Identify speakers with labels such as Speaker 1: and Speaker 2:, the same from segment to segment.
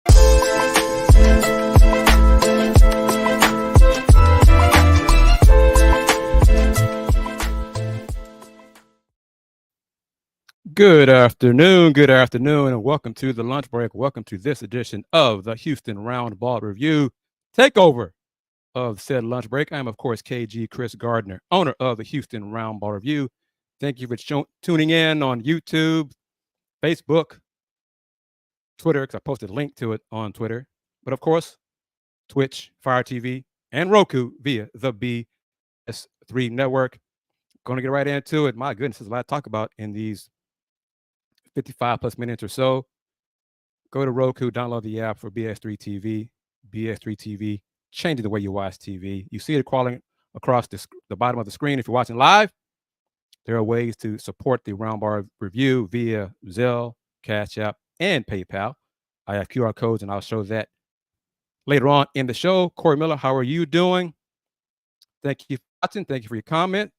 Speaker 1: Good afternoon, and welcome to the lunch break. Welcome to this edition of the Houston Roundball Review takeover of said lunch break. I am, of course, KG Kris Gardner, owner of the Houston Roundball Review. Thank you for tuning in on YouTube, Facebook, Twitter, because I posted a link to it on Twitter, but of course, Twitch, FireTV, and Roku via the BS3 network. Going to get right into it. My goodness, there's a lot to talk about in these 55 plus minutes or so. Go to Roku, download the app for BS3 TV. BS3 TV, changing the way you watch TV. You see it crawling across the bottom of the screen. If you're watching live, there are ways to support the Roundball Review via Zelle, Cash App, and PayPal. I have QR codes, and I'll show that later on in the show. Corey Miller, how are you doing? Thank you for watching. Thank you for your comment.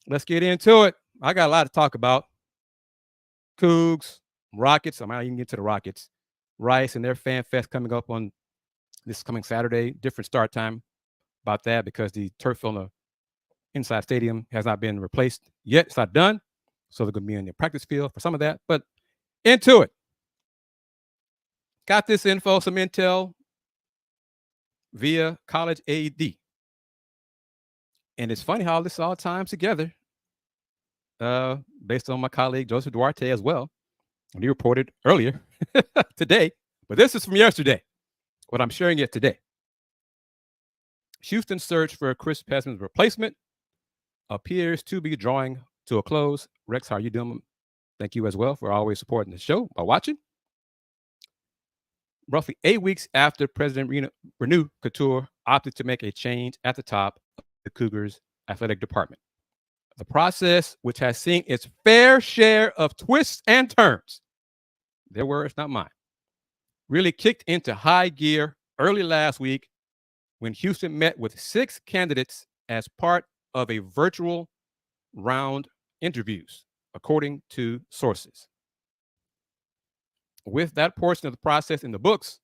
Speaker 1: Let's get into it. I got a lot to talk about. Cougs, Rockets. I'm not even get to the Rockets. Rice and their fan fest coming up on this coming Saturday. Different start time about that because the turf on the inside stadium has not been replaced yet. It's not done. So they're going to be in the practice field for some of that. But into it. Got this info, some intel via College AD. And it's funny how this all ties together. Based on my colleague Joseph Duarte as well, and he reported earlier today, but this is from yesterday, what I'm sharing it today. Houston's search for Chris Pesman's replacement appears to be drawing to a close. Rex, how are you doing? Thank you as well for always supporting the show by watching. Roughly 8 weeks after President Renu Couture opted to make a change at the top of the Cougars athletic department. The process, which has seen its fair share of twists and turns, their words, not mine, really kicked into high gear early last week when Houston met with 6 candidates as part of a virtual round interviews, according to sources. With that portion of the process in the books,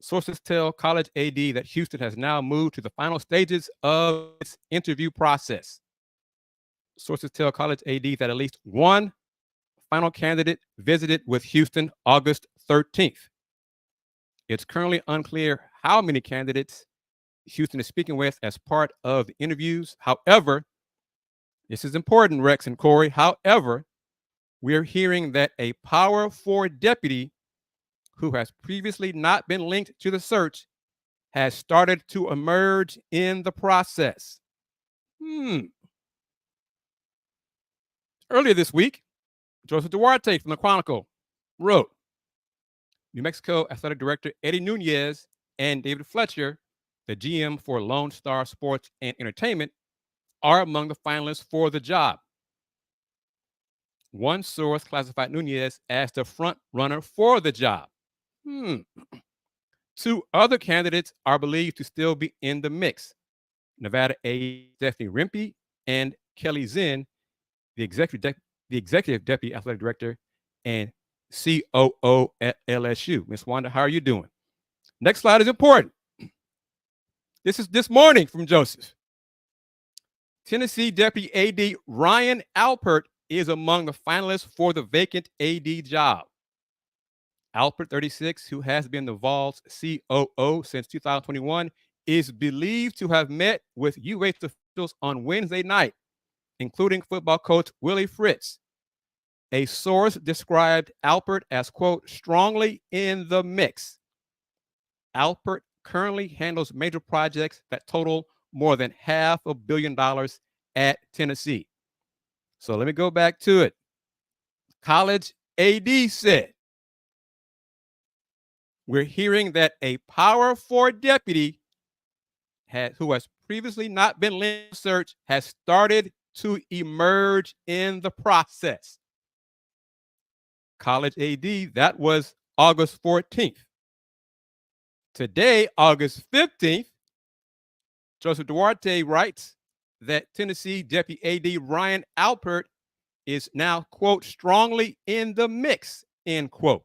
Speaker 1: sources tell College AD that Houston has now moved to the final stages of its interview process. Sources tell College AD that at least one final candidate visited with Houston August 13th. It's currently unclear how many candidates Houston is speaking with as part of the interviews. However, this is important, Rex and Corey. However, we're hearing that a Power 4 deputy who has previously not been linked to the search has started to emerge in the process. Earlier this week, Joseph Duarte from the Chronicle wrote, New Mexico Athletic Director Eddie Nunez and David Fletcher, the GM for Lone Star Sports and Entertainment, are among the finalists for the job. One source classified Nunez as the front runner for the job. 2 other candidates are believed to still be in the mix. Nevada A. Stephanie Rempe and Kelly Zinn, the executive deputy athletic director and COO at LSU. Ms. Wanda, how are you doing? Next slide is important. This is this morning from Joseph. Tennessee Deputy AD Ryan Alpert is among the finalists for the vacant AD job. Alpert, 36, who has been the Vols COO since 2021, is believed to have met with UH officials on Wednesday night, including football coach Willie Fritz. A source described Alpert as, quote, strongly in the mix. Alpert currently handles major projects that total more than $500 million at Tennessee. So let me go back to it. College AD said, we're hearing that a Power 4 deputy who has previously not been linked to search has started to emerge in the process. College AD, that was August 14th. Today, August 15th, Joseph Duarte writes that Tennessee Deputy AD Ryan Alpert is now, quote, strongly in the mix, end quote.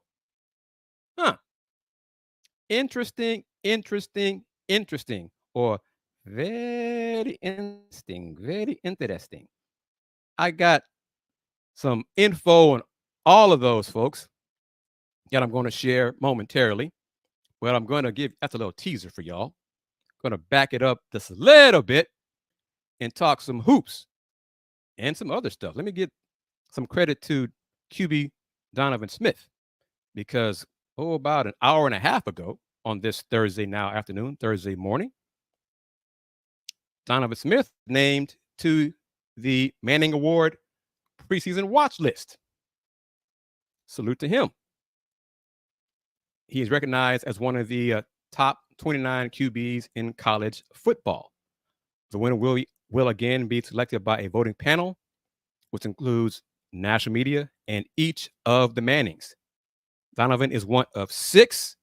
Speaker 1: interesting, or very interesting. I got some info on all of those folks that I'm going to share momentarily. Well, I'm going to give that's a little teaser for y'all. Going to back it up just a little bit and talk some hoops and some other stuff. Let me give some credit to QB Donovan Smith because about an hour and a half ago on this Thursday morning, Donovan Smith named to the Manning Award preseason watch list. Salute to him. He is recognized as one of the top 29 QBs in college football. The winner will again be selected by a voting panel, which includes national media and each of the Mannings. Donovan is one of 6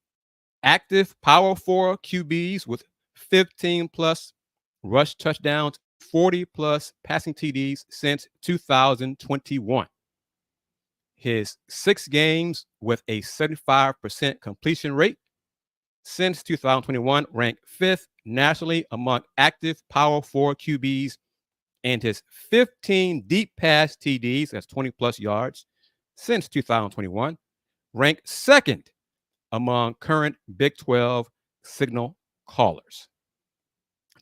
Speaker 1: active Power 4 QBs with 15 plus rush touchdowns, 40 plus passing TDs since 2021. His 6 games with a 75% completion rate since 2021 ranked 5th nationally among active Power 4 QBs, and his 15 deep pass TDs, that's 20 plus yards, since 2021 ranked 2nd among current Big 12 signal callers.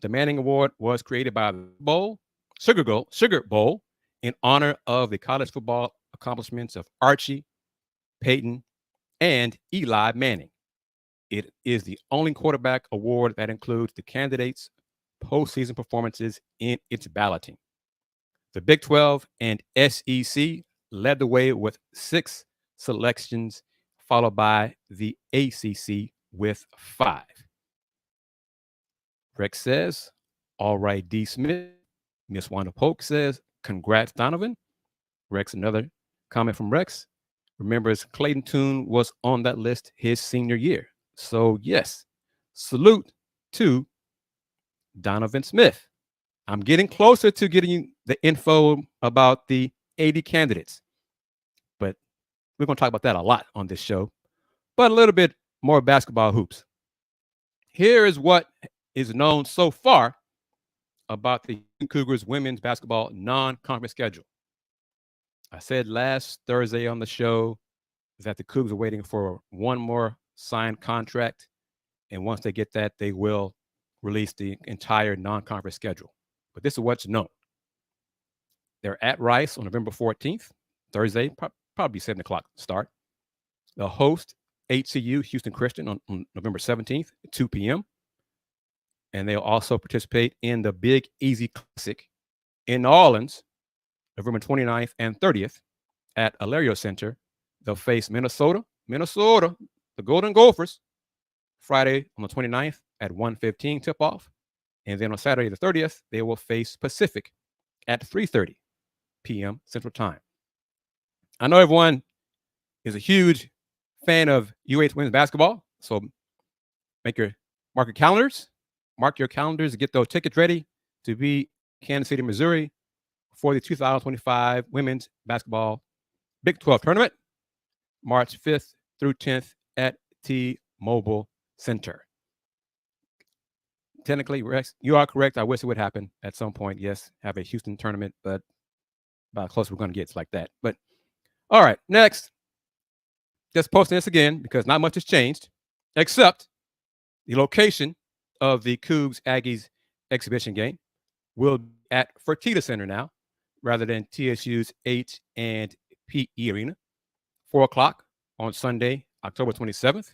Speaker 1: The Manning Award was created by the Sugar Bowl in honor of the college football accomplishments of Archie, Peyton, and Eli Manning. It is the only quarterback award that includes the candidates' postseason performances in its balloting. The Big 12 and SEC led the way with 6 selections, followed by the ACC with 5. Rex says, all right, D. Smith. Miss Wanda Polk says, congrats, Donovan. Rex, another comment from Rex, remembers Clayton Tune was on that list his senior year. So, yes, salute to Donovan Smith. I'm getting closer to getting the info about the 80 candidates, but we're going to talk about that a lot on this show, but a little bit more basketball hoops. Here is what is known so far about the Cougars women's basketball non-conference schedule. I said last Thursday on the show that the Cougars are waiting for one more signed contract, and once they get that, they will release the entire non-conference schedule. But this is what's known. They're at Rice on November 14th, Thursday, probably 7 o'clock start. They'll host HCU, Houston Christian, on November 17th at 2 p.m. And they'll also participate in the Big Easy Classic in New Orleans, November 29th and 30th at Alario Center. They'll face Minnesota, the Golden Gophers, Friday on the 29th at 1:15 tip-off. And then on Saturday the 30th, they will face Pacific at 3:30 p.m. Central Time. I know everyone is a huge fan of UH women's basketball, so mark your calendars to get those tickets ready to be Kansas City, Missouri for the 2025 Women's Basketball Big 12 Tournament, March 5th through 10th at T-Mobile Center. Technically, Rex, you are correct. I wish it would happen at some point. Yes, have a Houston tournament, but about close we're going to get like that. But all right, next. Just posting this again because not much has changed, except the location of the Cougs Aggies exhibition game will be at Fertitta Center now, rather than TSU's H&P Arena, 4 o'clock on Sunday, October 27th.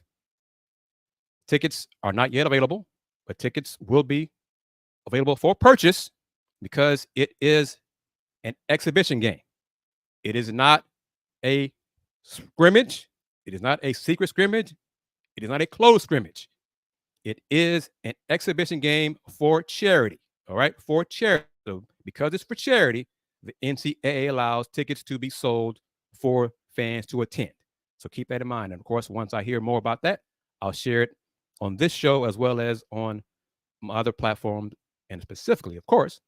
Speaker 1: Tickets are not yet available, but tickets will be available for purchase because it is an exhibition game. It is not a scrimmage. It is not a secret scrimmage. It is not a closed scrimmage. It is an exhibition game for charity. All right, for charity. So because it's for charity, the NCAA allows tickets to be sold for fans to attend. So keep that in mind. And of course, once I hear more about that, I'll share it on this show as well as on my other platforms, and specifically, of course,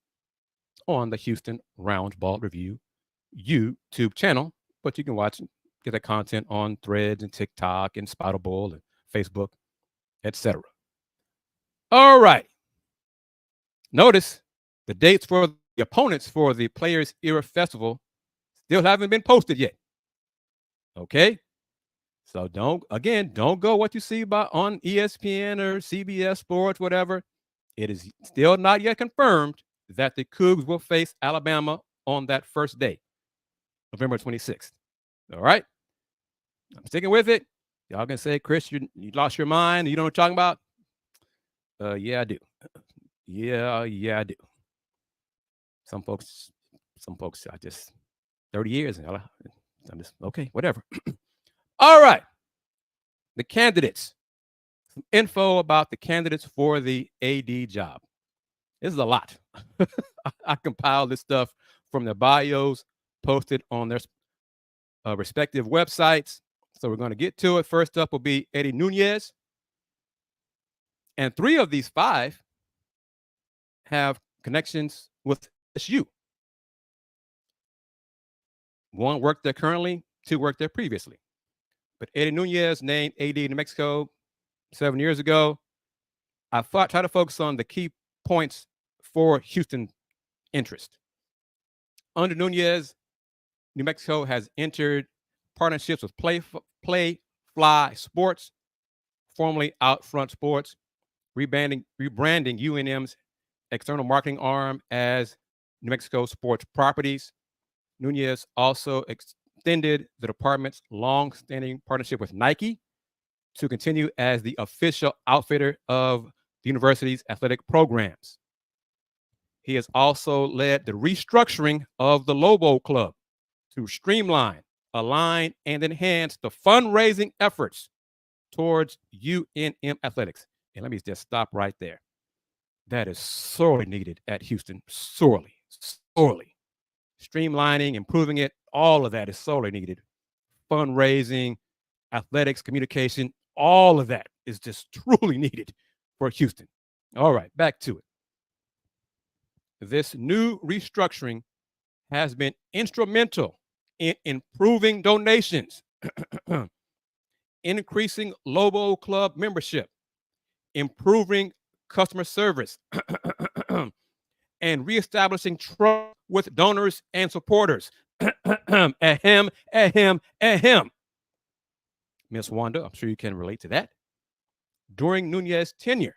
Speaker 1: on the Houston Roundball Review YouTube channel. But you can watch and get that content on Threads and TikTok and Spoutable and Facebook etc. All right. Notice the dates for the opponents for the Players Era Festival still haven't been posted yet. Okay. So don't go what you see on ESPN or CBS Sports, whatever. It is still not yet confirmed that the Cougs will face Alabama on that first day, November 26th. All right. I'm sticking with it. Y'all can say, Kris, you lost your mind. You know what I'm talking about? Yeah, I do. Yeah, I do. Some folks, I just 30 years. And I'm just, okay, whatever. All right. The candidates. Some info about the candidates for the AD job. This is a lot. I compiled this stuff from their bios posted on their respective websites. So we're going to get to it. First up will be Eddie Nunez. And 3 of these 5 have connections with SU. 1 worked there currently, 2 worked there previously. But Eddie Nunez named AD New Mexico 7 years ago. I try to focus on the key points for Houston interest. Under Nunez, New Mexico has entered partnerships with Fly Sports, formerly Outfront Sports, rebranding UNM's external marketing arm as New Mexico Sports Properties. Nunez also extended the department's long-standing partnership with Nike to continue as the official outfitter of the university's athletic programs. He has also led the restructuring of the Lobo Club to streamline, align, and enhance the fundraising efforts towards UNM athletics. And let me just stop right there. That is sorely needed at Houston. Sorely. Streamlining, improving it, all of that is sorely needed. Fundraising, athletics, communication, all of that is just truly needed for Houston. All right, back to it. This new restructuring has been instrumental in improving donations, increasing Lobo Club membership, improving customer service, and reestablishing trust with donors and supporters. Ahem. Miss Wanda, I'm sure you can relate to that. During Nunez's tenure,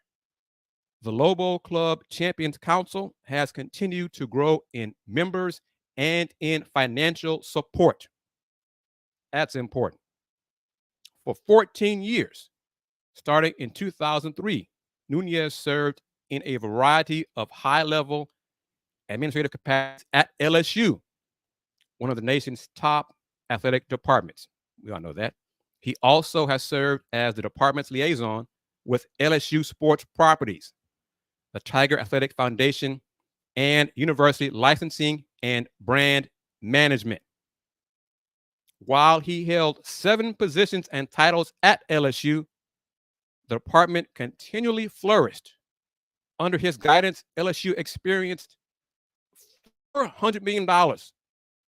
Speaker 1: the Lobo Club Champions Council has continued to grow in members and in financial support. That's important. For 14 years, starting in 2003, Nunez served in a variety of high-level administrative capacities at LSU, one of the nation's top athletic departments. We all know that. He also has served as the department's liaison with LSU Sports Properties, the Tiger Athletic Foundation, and University Licensing and Brand Management. While he held 7 positions and titles at LSU, the department continually flourished. Under his guidance, LSU experienced $400 million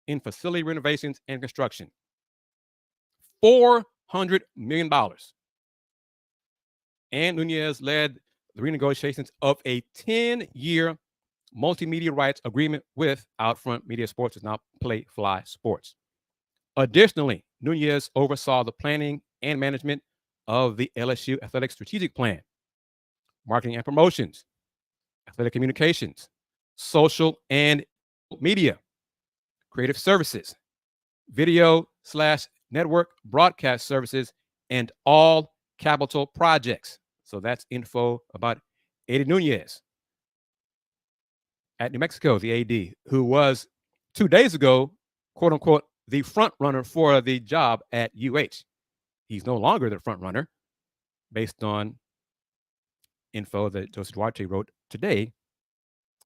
Speaker 1: in facility renovations and construction. $400 million. And Nunez led the renegotiations of a 10-year multimedia rights agreement with Outfront Media Sports, is now Fly Sports. Additionally, Nunez oversaw the planning and management of the LSU Athletic Strategic Plan, marketing and promotions, athletic communications, social and media, creative services, video/network broadcast services, and all capital projects. So that's info about Eddie Nunez at New Mexico, the AD, who was 2 days ago, quote unquote, the front runner for the job at UH. He's no longer the front runner based on info that Joseph Duarte wrote today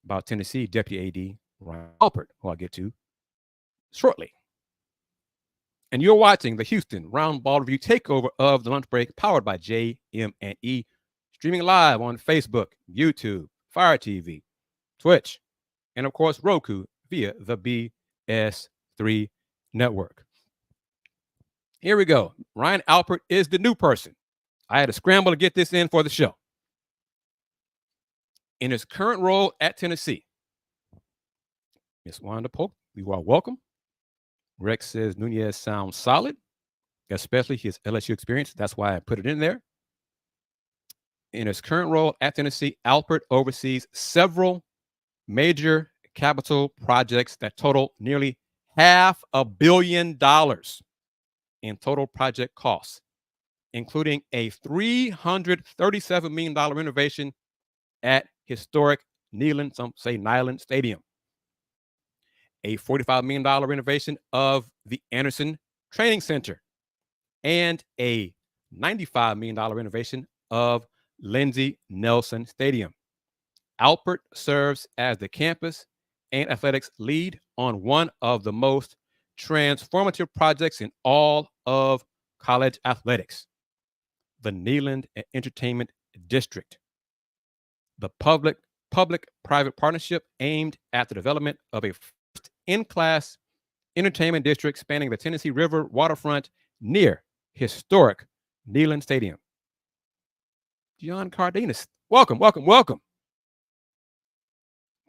Speaker 1: about Tennessee Deputy AD Ryan Alpert, who I'll get to shortly. And you're watching the Houston Roundball Review takeover of the lunch break, powered by JM&E, streaming live on Facebook, YouTube, FireTV, Twitch, and of course Roku via the BS3 network. Here we go. Ryan Alpert is the new person. I had to scramble to get this in for the show. In his current role at Tennessee, Miss Wanda Polk, you are welcome. Rex says Nunez sounds solid, especially his LSU experience. That's why I put it in there. In his current role at Tennessee, Alpert oversees several major capital projects that total nearly $500 million in total project costs, including a $337 million renovation at historic Neyland, some say Neyland Stadium, a $45 million renovation of the Anderson Training Center, and a $95 million renovation of Lindsey Nelson Stadium. Alpert serves as the campus and athletics lead on one of the most transformative projects in all of college athletics, the Neyland Entertainment District. The public-private partnership aimed at the development of a first-in-class entertainment district spanning the Tennessee River waterfront near historic Neyland Stadium. John Cardenas, welcome.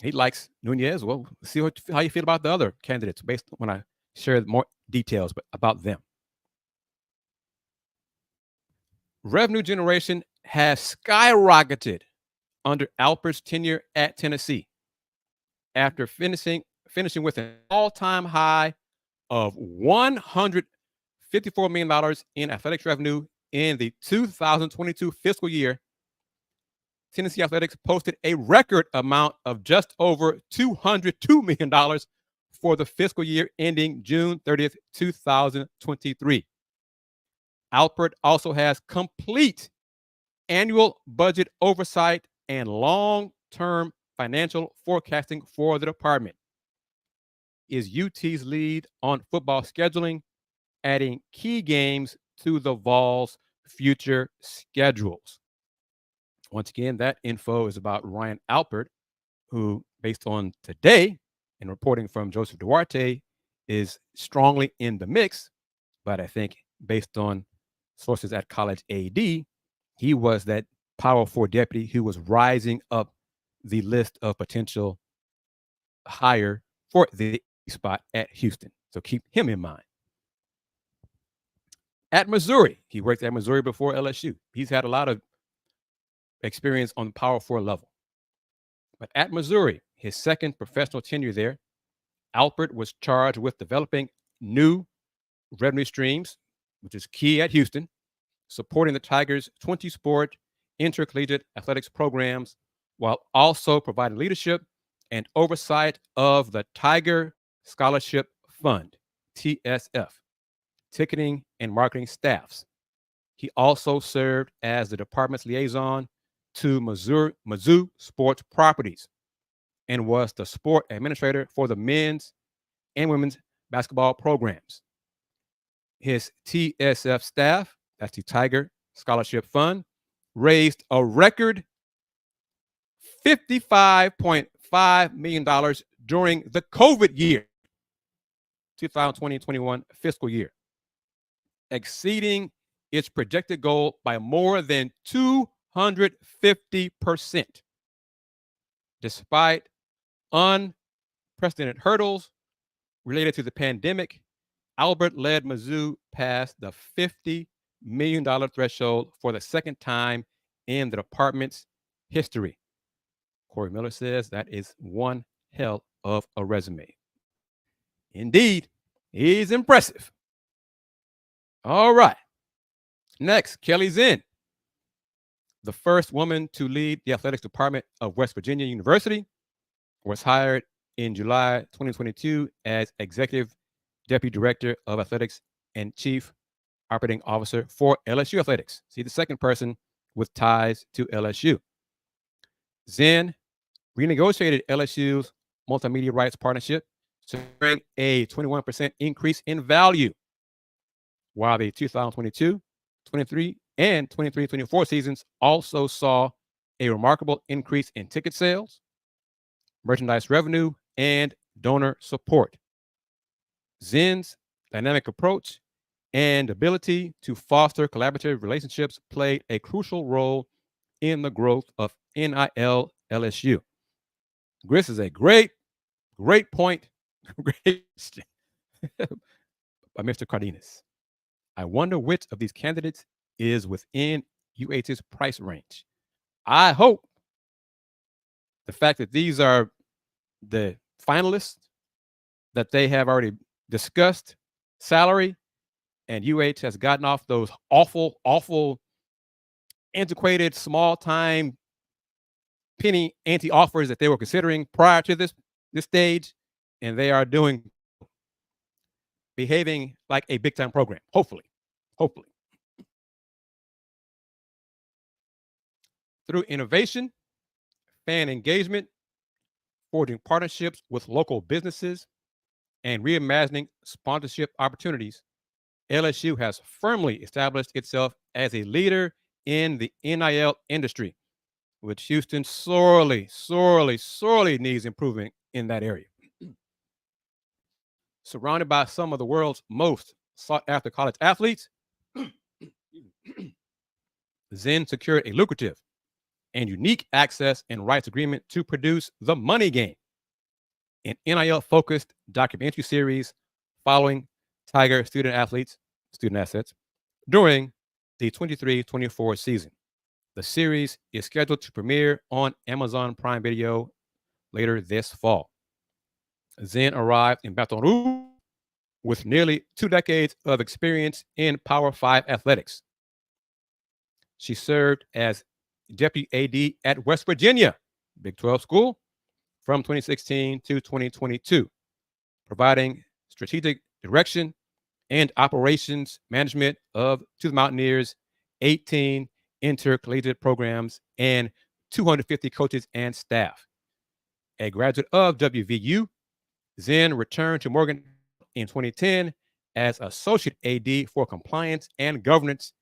Speaker 1: He likes Nunez. Well, see how you feel about the other candidates based on when I share more details about them. Revenue generation has skyrocketed under Alpert's tenure at Tennessee, after finishing with an all-time high of $154 million in athletics revenue in the 2022 fiscal year. Tennessee Athletics posted a record amount of just over $202 million for the fiscal year ending June 30th, 2023. Alpert also has complete annual budget oversight and long-term financial forecasting for the department. Is UT's lead on football scheduling, adding key games to the Vols' future schedules. Once again, that info is about Ryan Alpert, who, based on today and reporting from Joseph Duarte, is strongly in the mix. But I think based on sources at College AD, he was that Power 4 deputy who was rising up the list of potential hire for the spot at Houston. So keep him in mind. At Missouri, he worked at Missouri before LSU. He's had a lot of experience on the Power 4 level. But at Missouri, his second professional tenure there, Alpert was charged with developing new revenue streams, which is key at Houston, supporting the Tigers' 20-sport intercollegiate athletics programs, while also providing leadership and oversight of the Tiger Scholarship Fund, TSF, ticketing and marketing staffs. He also served as the department's liaison to Mizzou sports properties and was the sport administrator for the men's and women's basketball programs. His TSF staff, that's the Tiger Scholarship Fund, raised a record $55.5 million during the COVID year, 2020-21 fiscal year, exceeding its projected goal by more than 250%. Despite unprecedented hurdles related to the pandemic, Alpert led Mizzou past the $50 million threshold for the second time in the department's history. Corey Miller says that is one hell of a resume. Indeed, he's impressive. All right. Next, Kelly Zinn, the first woman to lead the athletics department of West Virginia University, was hired in July 2022 as Executive Deputy Director of Athletics and Chief Operating Officer for LSU Athletics. See, the second person with ties to LSU. Zinn renegotiated LSU's multimedia rights partnership, securing a 21% increase in value, while the 2022, 23, and 23-24 seasons also saw a remarkable increase in ticket sales, merchandise revenue, and donor support. Zinn's dynamic approach and ability to foster collaborative relationships played a crucial role in the growth of NIL LSU. This is a great point. Great by Mr. Cardenas. I wonder which of these candidates is within UH's price range. I hope the fact that these are the finalists that they have already discussed salary, and UH has gotten off those awful, antiquated, small time penny ante offers that they were considering prior to this stage, and they are behaving like a big time program. Hopefully. Through innovation, fan engagement, forging partnerships with local businesses, and reimagining sponsorship opportunities, LSU has firmly established itself as a leader in the NIL industry, which Houston sorely needs improvement in that area. Surrounded by some of the world's most sought-after college athletes, Zen secured a lucrative and unique access and rights agreement to produce The Money Game, an NIL-focused documentary series following Tiger student assets, during the 23-24 season. The series is scheduled to premiere on Amazon Prime Video later this fall. Zen arrived in Baton Rouge with nearly 2 decades of experience in Power 5 athletics. She served as Deputy AD at West Virginia, Big 12 school, from 2016 to 2022, providing strategic direction and operations management to the Mountaineers' 18 intercollegiate programs and 250 coaches and staff. A graduate of WVU, Zen returned to Morgan in 2010 as Associate AD for Compliance and Governance,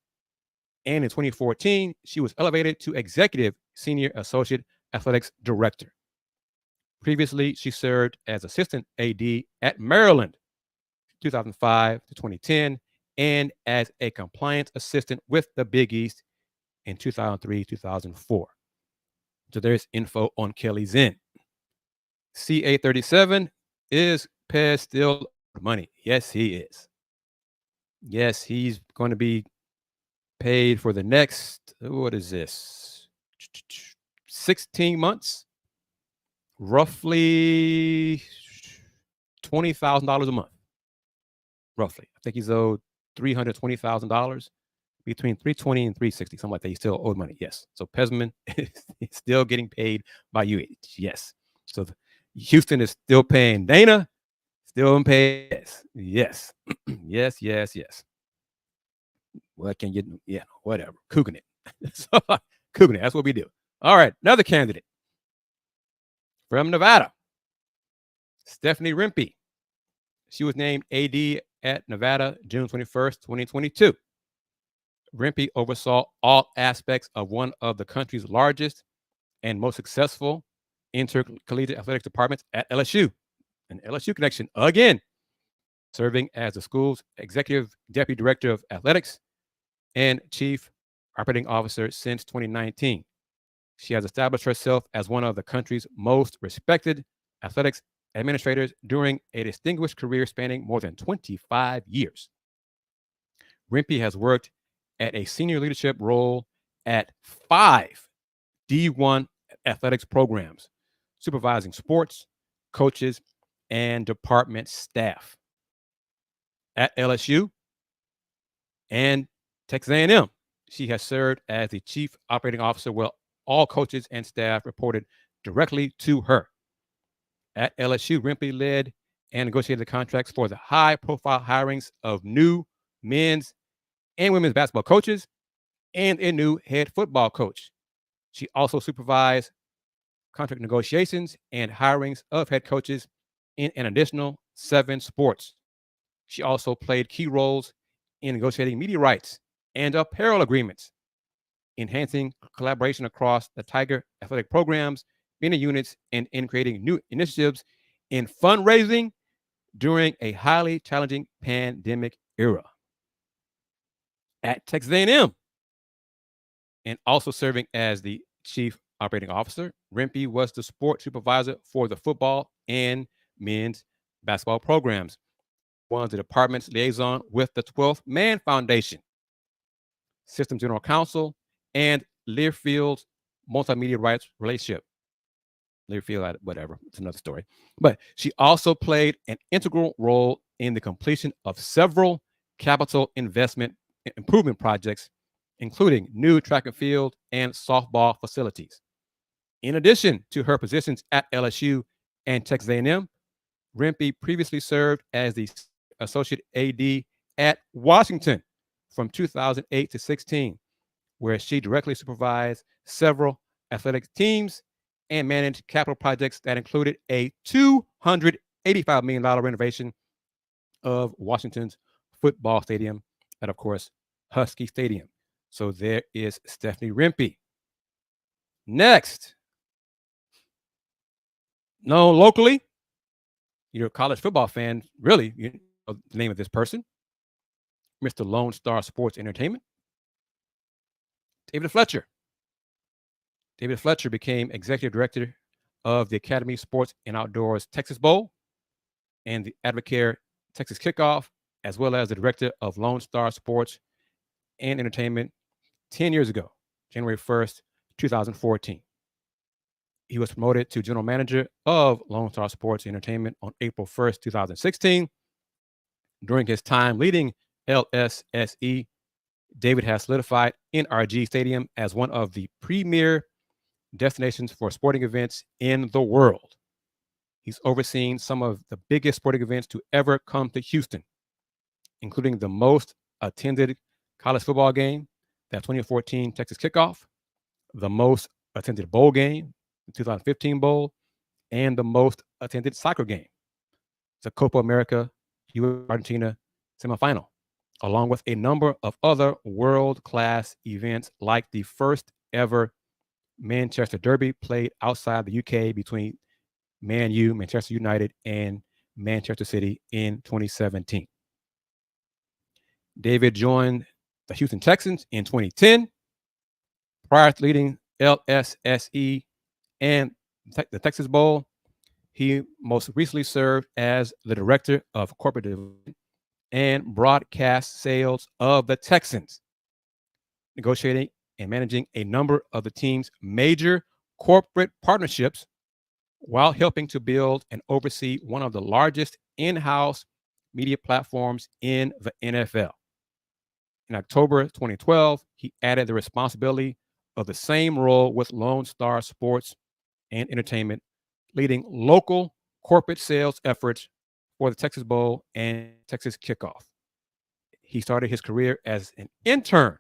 Speaker 1: and in 2014, she was elevated to Executive Senior Associate Athletics Director. Previously, she served as Assistant AD at Maryland, 2005 to 2010, and as a Compliance Assistant with the Big East in 2003-2004. So there's info on Kelly Zen. CA37, is Pez still money? Yes, he is. Yes, he's going to be paid for the next, what is this, 16 months, roughly $20,000 a month, roughly. I think he's owed $320,000, between $320 and $360, something like that. He's still owed money, yes. So Pesman is still getting paid by UH, yes. So Houston is still paying Dana, still paying, yes. Yes. What can you, whatever, cooking it. Cooking it, that's what we do. All right, another candidate from Nevada, Stephanie Rempe. She was named AD at Nevada June 21st, 2022. Rempe oversaw all aspects of one of the country's largest and most successful intercollegiate athletics departments at LSU. An LSU connection again, serving as the school's Executive Deputy Director of Athletics and Chief Operating Officer since 2019. She has established herself as one of the country's most respected athletics administrators during a distinguished career spanning more than 25 years. Rempe has worked at a senior leadership role at 5 D1 athletics programs, supervising sports, coaches, and department staff. At LSU and Texas A&M, she has served as the Chief Operating Officer, where all coaches and staff reported directly to her. At LSU, Rempe led and negotiated the contracts for the high-profile hirings of new men's and women's basketball coaches and a new head football coach. She also supervised contract negotiations and hirings of head coaches in an additional 7 sports. She also played key roles in negotiating media rights and apparel agreements, enhancing collaboration across the Tiger athletic programs, media units, and in creating new initiatives in fundraising during a highly challenging pandemic era. at Texas A&M. And also serving as the chief operating officer, Rempe was the sport supervisor for the football and men's basketball programs. Was the department's liaison with the 12th Man Foundation, system general counsel, and Learfield's multimedia rights relationship. Learfield, whatever, it's another story. But she also played an integral role in the completion of several capital investment improvement projects, including new track and field and softball facilities. In addition to her positions at LSU and Texas A&M, Rempe previously served as the associate AD at Washington from 2008 to 16, where she directly supervised several athletic teams and managed capital projects that included a $285 million renovation of Washington's football stadium and, of course, Husky Stadium. So there is Stephanie Rempe. Next, known locally, you're a college football fan, really, you know the name of this person, Mr. Lone Star Sports Entertainment, David Fletcher. David Fletcher became executive director of the Academy Sports and Outdoors Texas Bowl and the Advocare Texas Kickoff, as well as the director of Lone Star Sports and Entertainment 10 years ago, January 1st, 2014. He was promoted to general manager of Lone Star Sports and Entertainment on April 1st, 2016. During his time leading LSSE, David has solidified NRG Stadium as one of the premier destinations for sporting events in the world. He's overseen some of the biggest sporting events to ever come to Houston, including the most attended college football game, that 2014 Texas Kickoff, the most attended bowl game, the 2015 Bowl, and the most attended soccer game, the Copa America U.S.-Argentina semifinal, along with a number of other world-class events like the first ever Manchester Derby played outside the UK between Man U, Manchester United, and Manchester City in 2017. David joined the Houston Texans in 2010. Prior to leading LSSE and the Texas Bowl, he most recently served as the director of corporate development and broadcast sales of the Texans, negotiating and managing a number of the team's major corporate partnerships while helping to build and oversee one of the largest in-house media platforms in the NFL. In October 2012, he added the responsibility of the same role with Lone Star Sports and Entertainment, leading local corporate sales efforts for the Texas Bowl and Texas Kickoff. He started his career as an intern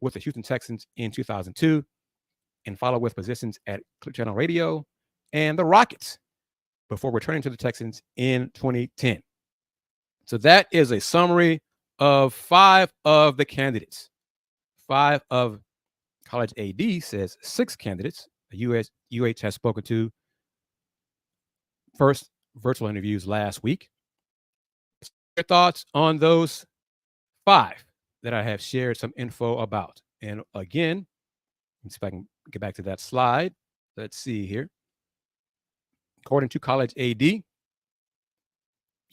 Speaker 1: with the Houston Texans in 2002 and followed with positions at Click Channel Radio and the Rockets before returning to the Texans in 2010. So that is a summary of 5 of the candidates. 5 of College AD says 6 candidates UH has spoken to first virtual interviews last week. Your thoughts on those 5 that I have shared some info about. And again, let's see if I can get back to that slide. Let's see here. According to College AD,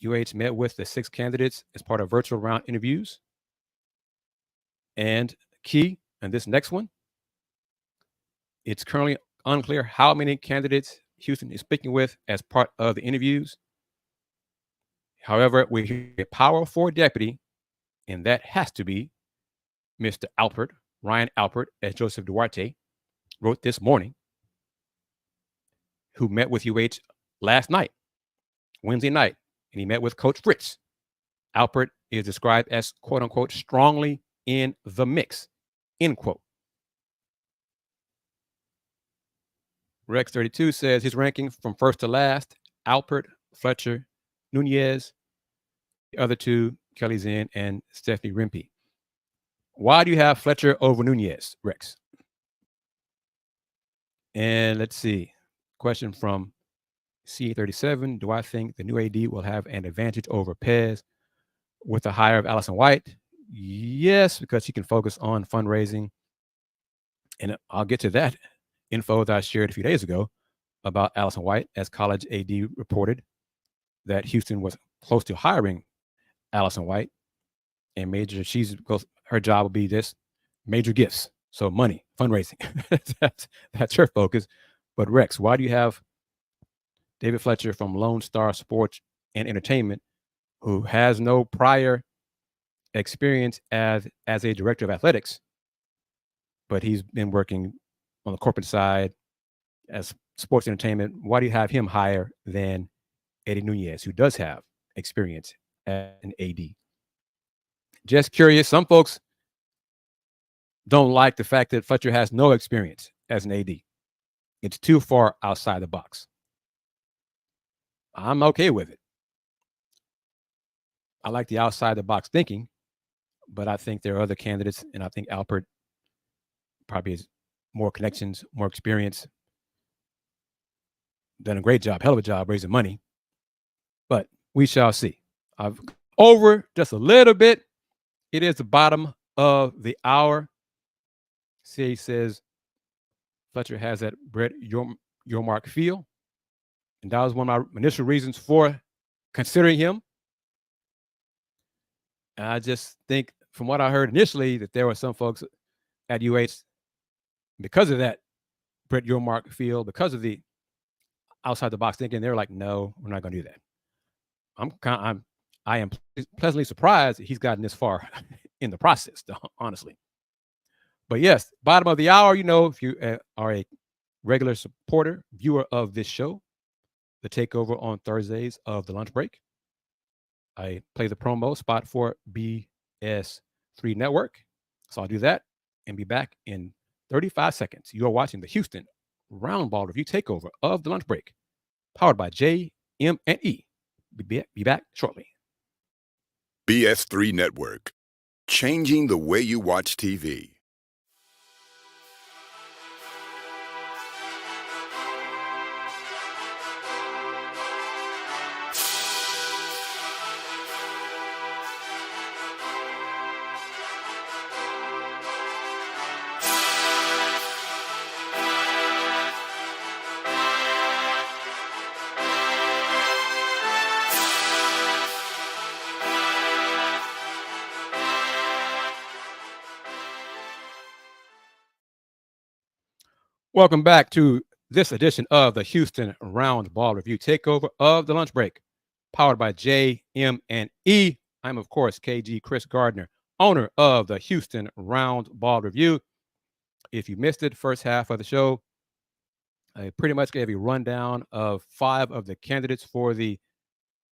Speaker 1: UH met with the 6 candidates as part of virtual round interviews. And key, and this next one, it's currently unclear how many candidates Houston is speaking with as part of the interviews. However, we hear a Power 4 deputy, and that has to be Mr. Alpert, Ryan Alpert, as Joseph Duarte wrote this morning, who met with UH last night, Wednesday night, and he met with Coach Fritz. Alpert is described as, quote unquote, strongly in the mix, end quote. Rex 32 says his ranking from first to last: Alpert, Fletcher, Nunez, the other 2, Kelly Zinn and Stephanie Rempe. Why do you have Fletcher over Nunez, Rex? And let's see. Question from C37. Do I think the new AD will have an advantage over Pez with the hire of Allison White? Yes, because she can focus on fundraising. And I'll get to that info that I shared a few days ago about Allison White, as College AD reported that Houston was close to hiring Allison White, and her job will be this: major gifts, so money, fundraising. that's her focus. But Rex, why do you have David Fletcher from Lone Star Sports and Entertainment, who has no prior experience as a director of athletics, but he's been working on the corporate side as sports entertainment? Why do you have him higher than Eddie Nunez, who does have experience as an AD? Just curious. Some folks don't like the fact that Fletcher has no experience as an AD. It's too far outside the box. I'm okay with it. I like the outside the box thinking, but I think there are other candidates, and I think Alpert probably has more connections, more experience, done a great job, hell of a job raising money. But we shall see. I've over just a little bit. It is the bottom of the hour. CA says Fletcher has that Brett Yormark feel. And that was one of my initial reasons for considering him. And I just think, from what I heard initially, that there were some folks at UH, because of that Brett Yormark feel, because of the outside the box thinking, they're like, no, we're not going to do that. I am pleasantly surprised that he's gotten this far in the process, honestly. But yes, bottom of the hour, if you are a regular supporter, viewer of this show, the takeover on Thursdays of the lunch break, I play the promo spot for BS3 Network. So I'll do that and be back in 35 seconds. You are watching the Houston Roundball Review takeover of the lunch break, powered by JM&E. Be back shortly.
Speaker 2: BS3 Network, changing the way you watch TV.
Speaker 1: Welcome back to this edition of the Houston Roundball Review takeover of the lunch break, powered by JM&E. I'm, of course, Kris Gardner, owner of the Houston Roundball Review. If you missed it, first half of the show, I pretty much gave a rundown of 5 of the candidates for the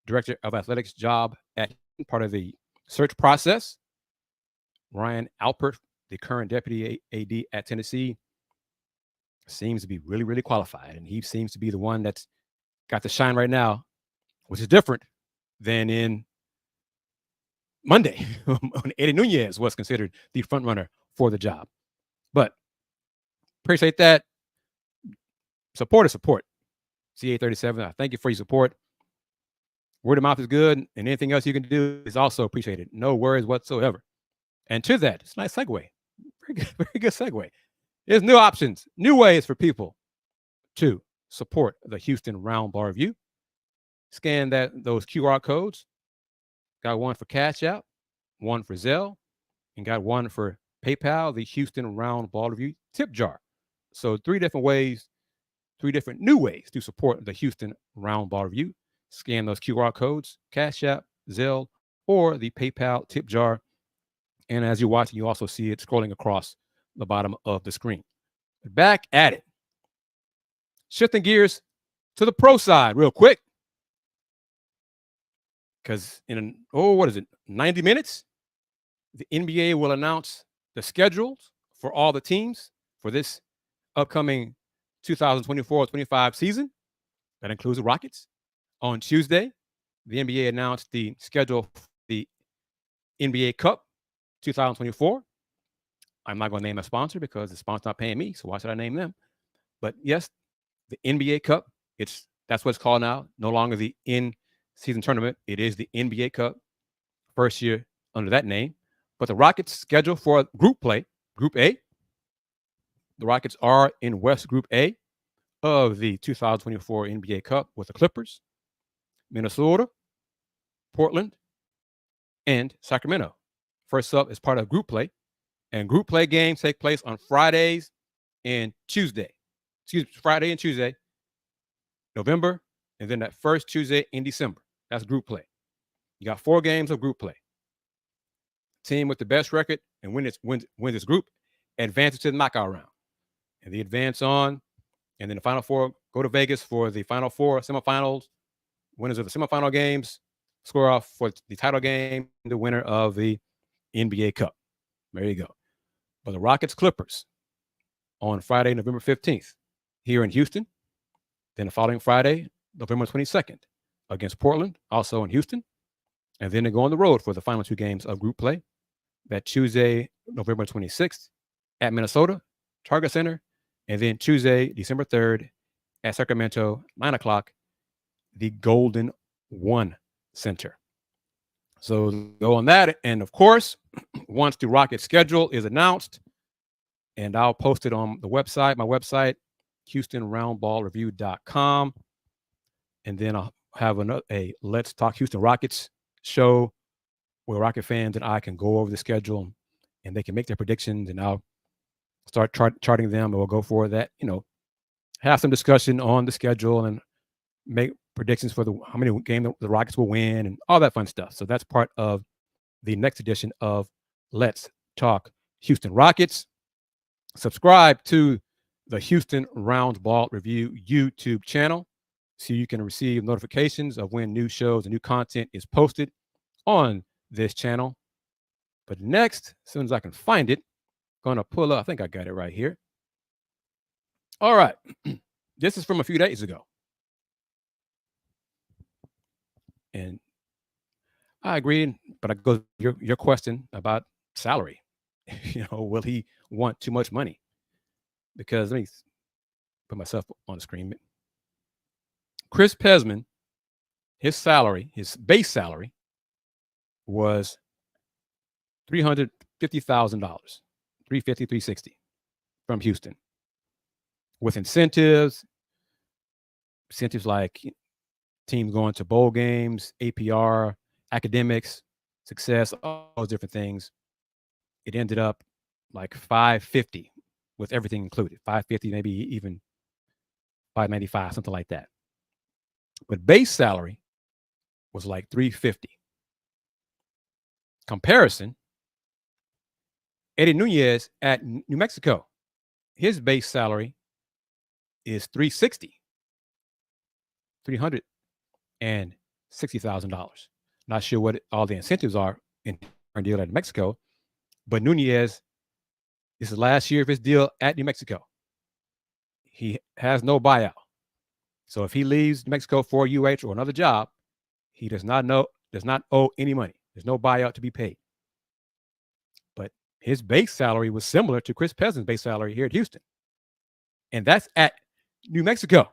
Speaker 1: Director of Athletics job at part of the search process. Ryan Alpert, the current Deputy AD at Tennessee, seems to be really, really qualified. And he seems to be the one that's got the shine right now, which is different than in Monday when Eddie Nunez was considered the front runner for the job. But appreciate that. Support is support. CA37, I thank you for your support. Word of mouth is good, and anything else you can do is also appreciated. No worries whatsoever. And to that, it's a nice segue. Very good segue. There's new options, new ways for people to support the Houston Roundball Review. Scan those QR codes. Got one for Cash App, one for Zelle, and got one for PayPal, the Houston Roundball Review tip jar. So 3 different ways, 3 different new ways to support the Houston Roundball Review. Scan those QR codes, Cash App, Zelle, or the PayPal tip jar. And as you're watching, you also see it scrolling across the bottom of the screen. Back at it. Shifting gears to the pro side real quick. Because in 90 minutes, the NBA will announce the schedules for all the teams for this upcoming 2024-25 season. That includes the Rockets. On Tuesday, the NBA announced the schedule for the NBA Cup 2024. I'm not going to name a sponsor because the sponsor's not paying me, so why should I name them? But yes, the NBA Cup, that's what it's called now. No longer the in-season tournament. It is the NBA Cup. First year under that name. But the Rockets schedule for group play, Group A. The Rockets are in West Group A of the 2024 NBA Cup with the Clippers, Minnesota, Portland, and Sacramento. First up is part of group play, and group play games take place on Fridays and Tuesday. Friday and Tuesday, November, and then that first Tuesday in December. That's group play. You got 4 games of group play. Team with the best record and wins this group advances to the knockout round. And they advance on, and then the Final Four go to Vegas for the Final Four semifinals. Winners of the semifinal games score off for the title game, the winner of the NBA Cup. There you go. But the Rockets Clippers on Friday, November 15th, here in Houston. Then the following Friday, November 22nd, against Portland, also in Houston. And then they go on the road for the final 2 games of group play. That Tuesday, November 26th, at Minnesota, Target Center. And then Tuesday, December 3rd, at Sacramento, 9 o'clock, the Golden One Center. So go on that. And of course, once the Rocket schedule is announced, and I'll post it on the website, my website, HoustonRoundballReview.com. And then I'll have a Let's Talk Houston Rockets show where Rocket fans and I can go over the schedule and they can make their predictions, and I'll start charting them, and we'll go for that, have some discussion on the schedule and make predictions for how many games the Rockets will win and all that fun stuff. So that's part of the next edition of Let's Talk Houston Rockets. Subscribe to the Houston Roundball Review YouTube channel so you can receive notifications of when new shows and new content is posted on this channel. But next, as soon as I can find it, going to pull up, I think I got it right here. All right. This is from a few days ago. And I agree, but I go your question about salary. Will he want too much money? Because let me put myself on the screen. Chris Pesman, his base salary was $350,000, $350,000, $360,000 from Houston, with incentives like teams going to bowl games, APR, academics, success, all those different things. It ended up like $550 with everything included, $550, maybe even $595, something like that. But base salary was like $350. Comparison, Eddie Nunez at New Mexico, his base salary is $360,000. $360,000. Not sure what all the incentives are in our deal at New Mexico, but Nunez, this is last year of his deal at New Mexico. He has no buyout. So if he leaves New Mexico for UH or another job, he does not owe any money. There's no buyout to be paid. But his base salary was similar to Chris Pesman's base salary here at Houston. And that's at New Mexico.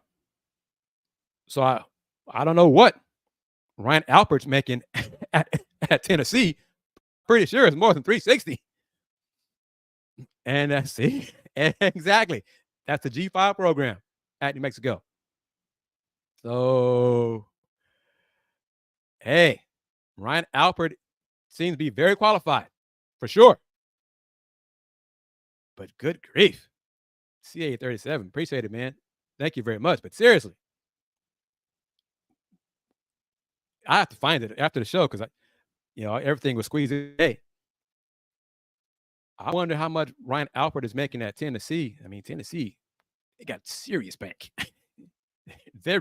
Speaker 1: So I don't know what Ryan Alpert's making at Tennessee. Pretty sure it's more than $360,000. And see, exactly. That's the G5 program at New Mexico. So, hey, Ryan Alpert seems to be very qualified, for sure. But good grief. CA37, appreciate it, man. Thank you very much. But seriously, I have to find it after the show because everything was squeezed in. Hey, I wonder how much Ryan Alpert is making at Tennessee. I mean, Tennessee, they got serious bank. Their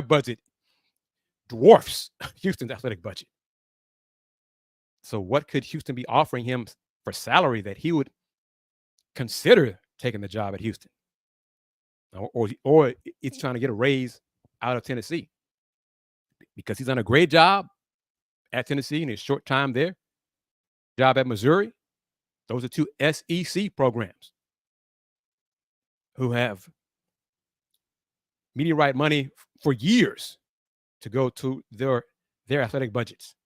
Speaker 1: budget dwarfs Houston's athletic budget. So what could Houston be offering him for salary that he would consider taking the job at Houston? Or it's trying to get a raise out of Tennessee because he's done a great job at Tennessee in his short time there. Job at Missouri. Those are 2 SEC programs who have media right money for years to go to their athletic budgets.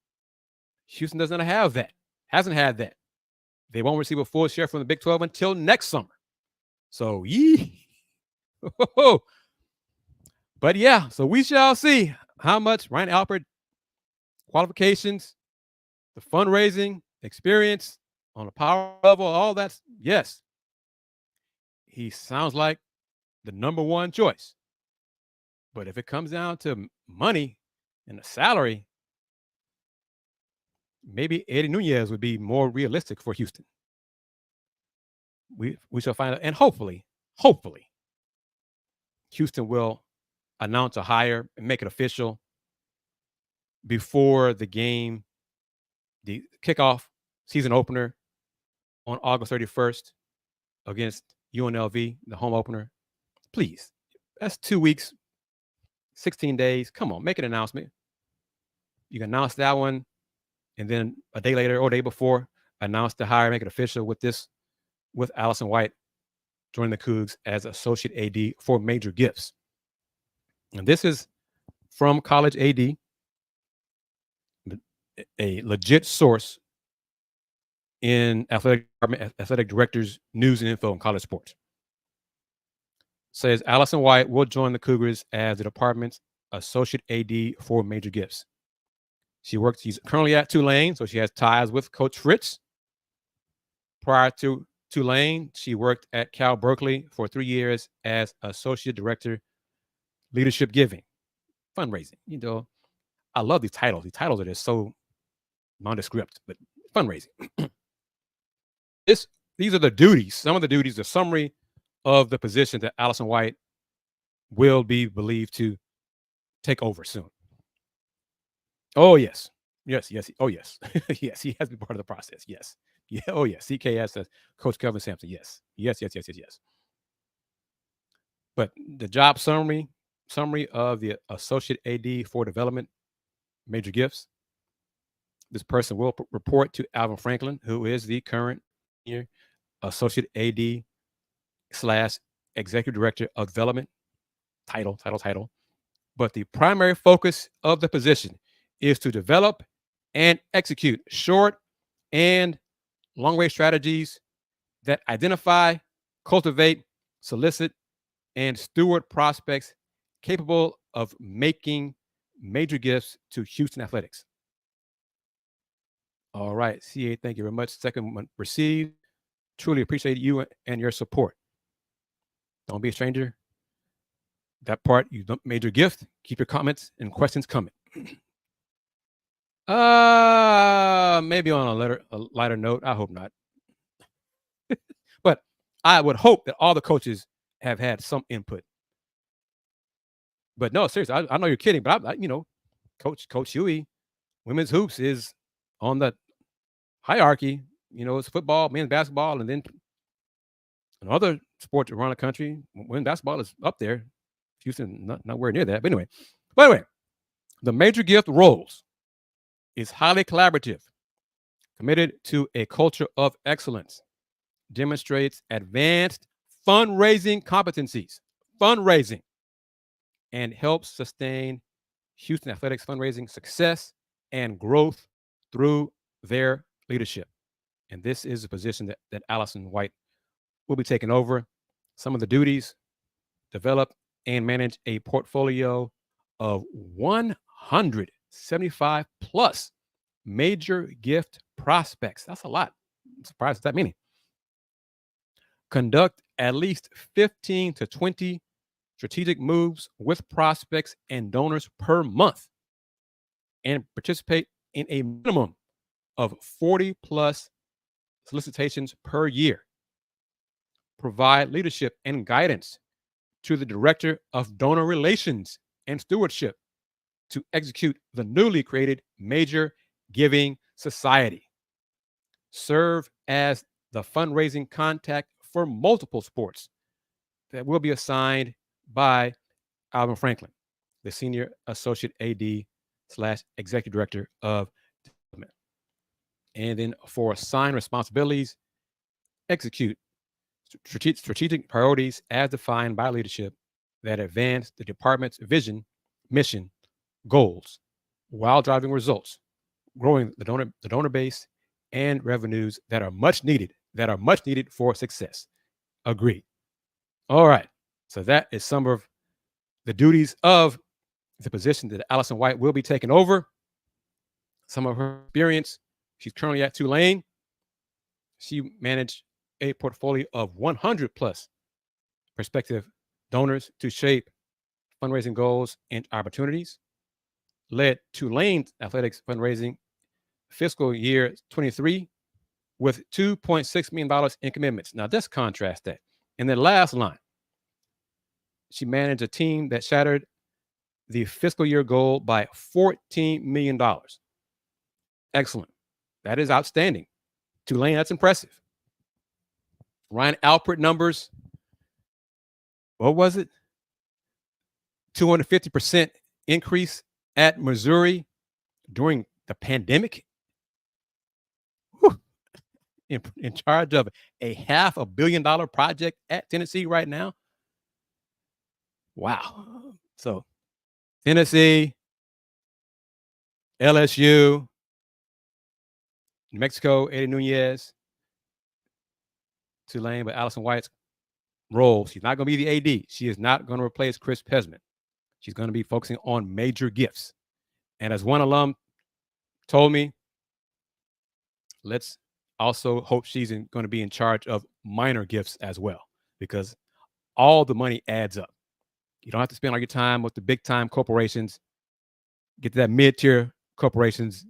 Speaker 1: Houston doesn't have that, hasn't had that They won't receive a full share from the Big 12 until next summer. So, but yeah, so we shall see how much Ryan Alpert qualifications, the fundraising experience on a power level, all that's, yes, he sounds like the number one choice. But if it comes down to money and the salary, maybe Eddie Nunez would be more realistic for Houston. We shall find out. And hopefully, Houston will announce a hire and make it official before the game, the kickoff season opener on August 31st against UNLV, the home opener. Please, that's 2 weeks, 16 days. Come on, make an announcement. You can announce that one, and then a day later or a day before, announce the hire, make it official with Allison White joining the Cougs as associate AD for Major Gifts. And this is from College AD, a legit source in athletic directors news and info in college sports. Says Allison White will join the Cougars as the department's associate AD for Major Gifts. She's currently at Tulane, so she has ties with Coach Fritz. Prior to Tulane, she worked at Cal Berkeley for 3 years as associate director, leadership giving, fundraising. You know, I love these titles. These titles are just so nondescript, but fundraising. These are the duties, some of the duties, the summary of the position that Allison White will be believed to take over soon. Oh, yes. Yes. Oh, yes. Yes, he has been part of the process. Yes. Yeah. Oh, yes. CKS says Coach Kelvin Sampson. Yes. Yes. But the job summary of the associate AD for development, Major Gifts. This person will report to Alvin Franklin, who is the current associate AD / executive director of development. Title. But the primary focus of the position is to develop and execute short and long-range strategies that identify, cultivate, solicit, and steward prospects capable of making major gifts to Houston athletics. All right, CA, thank you very much. Second one received. Truly appreciate you and your support. Don't be a stranger. That part, you major gift. Keep your comments and questions coming. Maybe on a lighter note. I hope not. But I would hope that all the coaches have had some input. But no, seriously, I know you're kidding, but Coach Huey, women's hoops is on the hierarchy. It's football, men's basketball, and then other sports around the country. Women's basketball is up there. Houston, nowhere near that. But anyway, the major gift roles is highly collaborative, committed to a culture of excellence, demonstrates advanced fundraising competencies, and helps sustain Houston athletics fundraising success and growth through their leadership. And this is a position that Allison White will be taking over. Some of the duties: develop and manage a portfolio of 175 plus major gift prospects. That's a lot. I'm surprised at that many. Conduct at least 15 to 20 strategic moves with prospects and donors per month, and participate in a minimum of 40 plus solicitations per year. Provide leadership and guidance to the Director of Donor Relations and Stewardship to execute the newly created Major Giving Society. Serve as the fundraising contact for multiple sports that will be assigned by Alvin Franklin, the Senior Associate AD / Executive Director of Development. And then for assigned responsibilities, execute strategic priorities as defined by leadership that advance the department's vision, mission, goals, while driving results, growing the donor base, and revenues that are much needed for success. Agreed. All right. So that is some of the duties of the position that Allison White will be taking over. Some of her experience. She's currently at Tulane. She managed a portfolio of 100 plus prospective donors to shape fundraising goals and opportunities. Led Tulane's athletics fundraising fiscal year 23 with $2.6 million in commitments. Now, let's contrast that. In the last line, she managed a team that shattered the fiscal year goal by $14 million. Excellent. That is outstanding. Tulane, that's impressive. Ryan Alpert numbers, what was it? 250% increase at Missouri during the pandemic. Whew. In charge of a $500 million project at Tennessee right now. Wow. So Tennessee, LSU, New Mexico, Eddie Nunez, Tulane, but Allison White's role, she's not going to be the AD. She is not going to replace Chris Pesman. She's going to be focusing on major gifts. And as one alum told me, let's also hope she's going to be in charge of minor gifts as well, because all the money adds up. You don't have to spend all your time with the big time corporations. Get to that mid-tier corporations,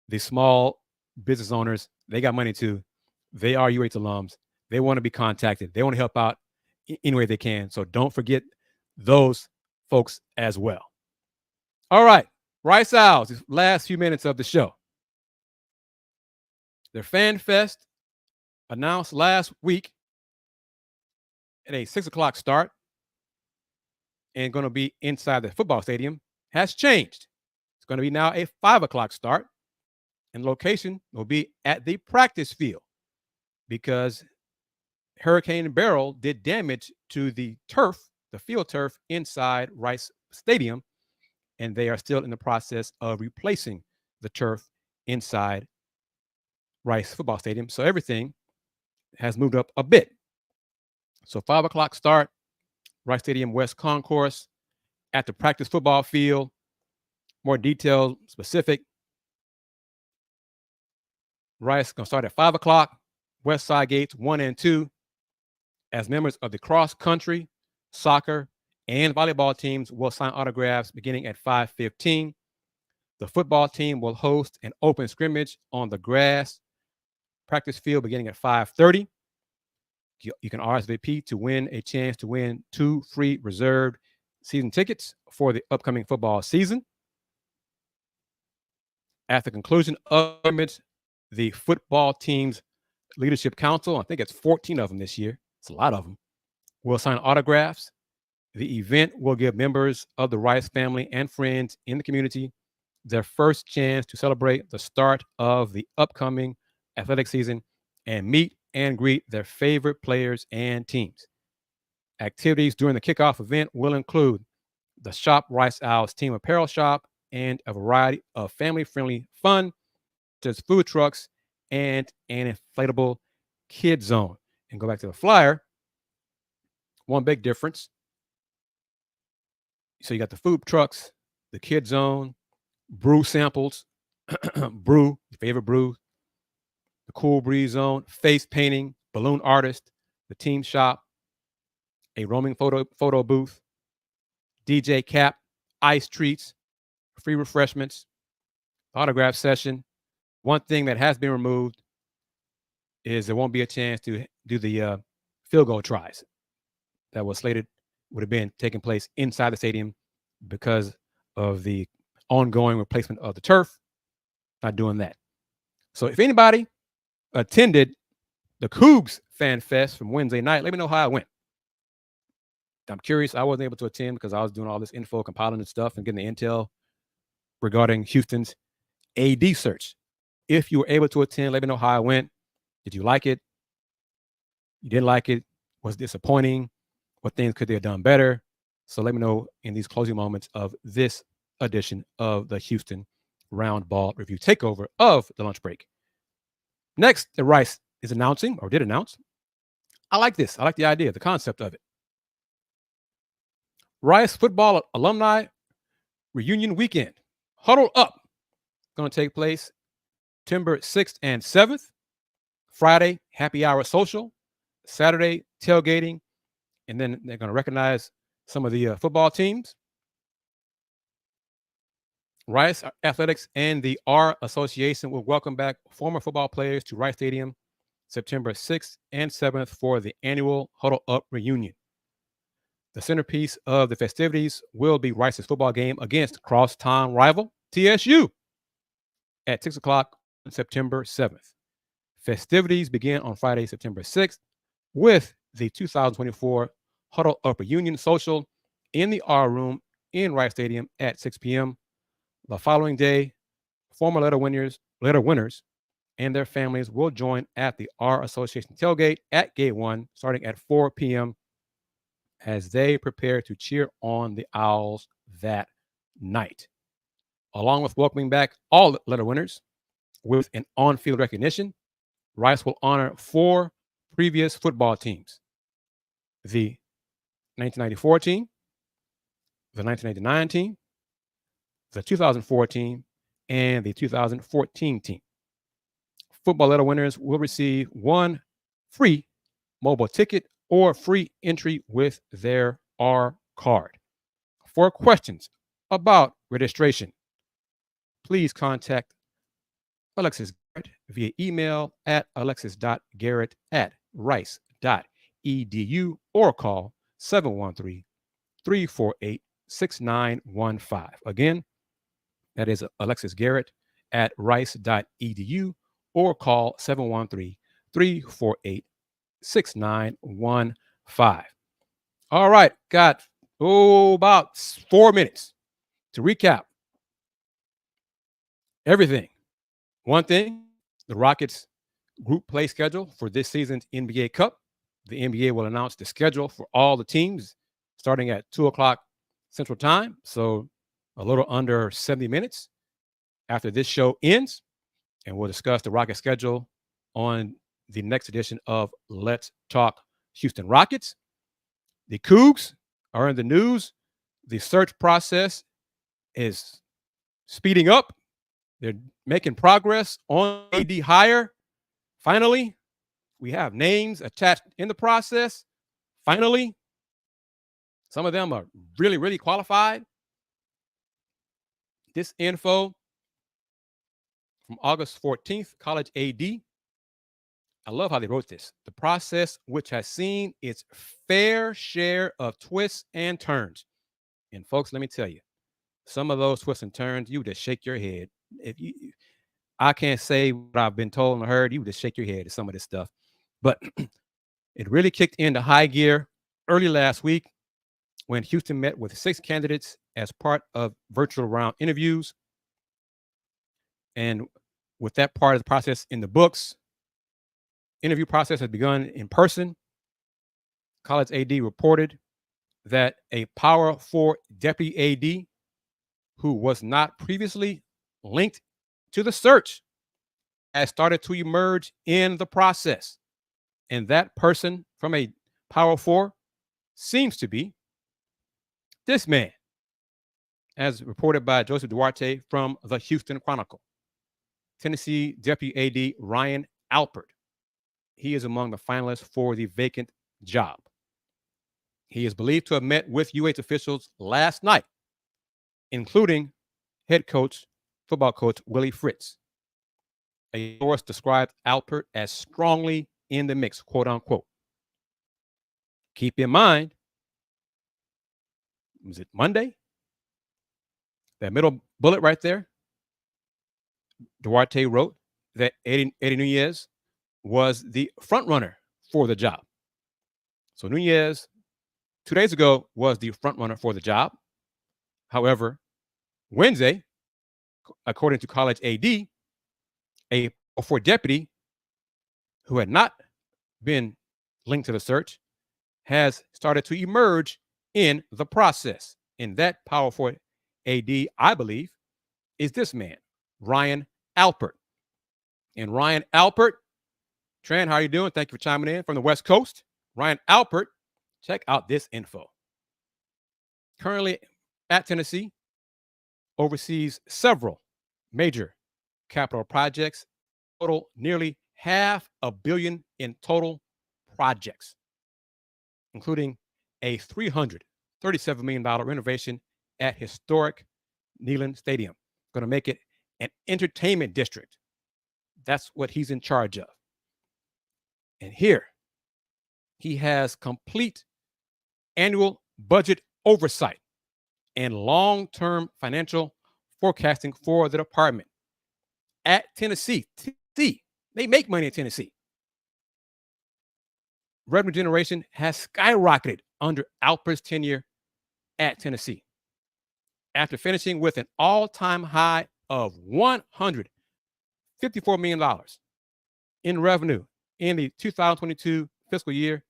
Speaker 1: the small business owners, they got money too. They are UH alums. They want to be contacted. They want to help out any way they can. So don't forget those folks as well. All right. Rice Owls, these last few minutes of the show. Their Fan Fest announced last week at a 6 o'clock start and going to be inside the football stadium has changed. It's going to be now a 5 o'clock start, and location will be at the practice field because Hurricane Beryl did damage to the turf, the field turf inside Rice Stadium, and they are still in the process of replacing the turf inside Rice Football Stadium. So everything has moved up a bit. So 5 o'clock start, Rice Stadium West Concourse at the practice football field. More detailed, specific. Rice going to start at 5 o'clock. West Side Gates 1 and 2. As members of the cross country, soccer, and volleyball teams will sign autographs beginning at 5:15. The football team will host an open scrimmage on the grass practice field beginning at 5:30. You can RSVP to win a chance to win 2 free reserved season tickets for the upcoming football season. At the conclusion of the scrimmage, the football team's leadership council, I think it's 14 of them this year, it's a lot of them, will sign autographs. The event will give members of the Rice family and friends in the community their first chance to celebrate the start of the upcoming athletic season and meet and greet their favorite players and teams. Activities during the kickoff event will include the Shop Rice Owls team apparel shop and a variety of family-friendly fun, such as food trucks and an inflatable kid zone. And go back to the flyer. One big difference. So you got the food trucks, the kid zone, brew samples, brew, your favorite brew, the cool breeze zone, face painting, balloon artist, the team shop, a roaming photo booth, DJ cap, ice treats, free refreshments, autograph session. One thing that has been removed is there won't be a chance to do the field goal tries that was slated, would have been taking place inside the stadium because of the ongoing replacement of the turf. Not doing that. So if anybody attended the Cougs Fan Fest from Wednesday night, let me know how it went. I'm curious. I wasn't able to attend because I was doing all this info, compiling and stuff and getting the intel regarding Houston's AD search. If you were able to attend, let me know how it went. Did you like it? You didn't like it? Was it disappointing? What things could they have done better? So let me know in these closing moments of this edition of the Houston Roundball Review takeover of the lunch break. Next, Rice is announcing, or did announce. I like this. I like the idea, the concept of it. Rice football alumni reunion weekend. Huddle up. Going to take place September 6th and 7th. Friday, happy hour social. Saturday, tailgating. And then they're going to recognize some of the football teams. Rice Athletics and the R Association will welcome back former football players to Rice Stadium September 6th and 7th for the annual Huddle Up reunion. The centerpiece of the festivities will be Rice's football game against crosstown rival TSU at 6 o'clock on September 7th. Festivities begin on Friday, September 6th with the 2024 Huddle Up reunion social in the R Room in Rice Stadium at 6 p.m. The following day, former letter winners and their families will join at the R Association tailgate at Gate 1 starting at 4 p.m. as they prepare to cheer on the Owls that night. Along with welcoming back all letter winners with an on-field recognition, Rice will honor 4 previous football teams: the 1994 team, the 1999 team, the 2014, and the 2014 team. Football letter winners will receive 1 free mobile ticket or free entry with their R card. For questions about registration, please contact Alexis Garrett via email at alexis.garrett@rice.edu or call 713-348-6915. Again, that is Alexis Garrett at rice.edu or call 713-348-6915. All right, got about 4 minutes to recap everything. One thing, the Rockets group play schedule for this season's NBA Cup. The NBA will announce the schedule for all the teams starting at 2 o'clock Central Time. So a little under 70 minutes after this show ends. And we'll discuss the Rocket schedule on the next edition of Let's Talk Houston Rockets. The Cougs are in the news. The search process is speeding up. They're making progress on AD hire. Finally, we have names attached in the process. Finally, some of them are really, really qualified. This info from August 14th, College AD. I love how they wrote this. The process, which has seen its fair share of twists and turns. And folks, let me tell you, some of those twists and turns, you just shake your head. I can't say what I've been told and heard. You just shake your head at some of this stuff. But it really kicked into high gear early last week when Houston met with 6 candidates as part of virtual round interviews. And with that part of the process in the books, interview process has begun in person. College AD reported that a Power 4 deputy AD who was not previously linked to the search has started to emerge in the process. And that person from a Power 4 seems to be this man, as reported by Joseph Duarte from the Houston Chronicle. Tennessee Deputy AD Ryan Alpert. He is among the finalists for the vacant job. He is believed to have met with UH officials last night, including head coach, football coach Willie Fritz. A source described Alpert as strongly in the mix, quote unquote. Keep in mind, was it Monday? That middle bullet right there. Duarte wrote that Eddie Nunez was the front runner for the job. So Nunez, 2 days ago, was the front runner for the job. However, Wednesday, according to College AD, a 4 deputy who had not been linked to the search has started to emerge in the process. And that Power 4 AD, I believe, is this man, Ryan Alpert. And Ryan Alpert Tran, how are you doing? Thank you for chiming in from the West Coast. Ryan Alpert, check out this info. Currently at Tennessee, oversees several major capital projects, total nearly $500 million in total projects, including a $337 million renovation at historic Neyland Stadium. Going to make it an entertainment district. That's what he's in charge of. And here, he has complete annual budget oversight and long-term financial forecasting for the department. At Tennessee, they make money in Tennessee. Revenue generation has skyrocketed under Alpert's tenure at Tennessee, after finishing with an all-time high of $154 million in revenue in the 2022 fiscal year.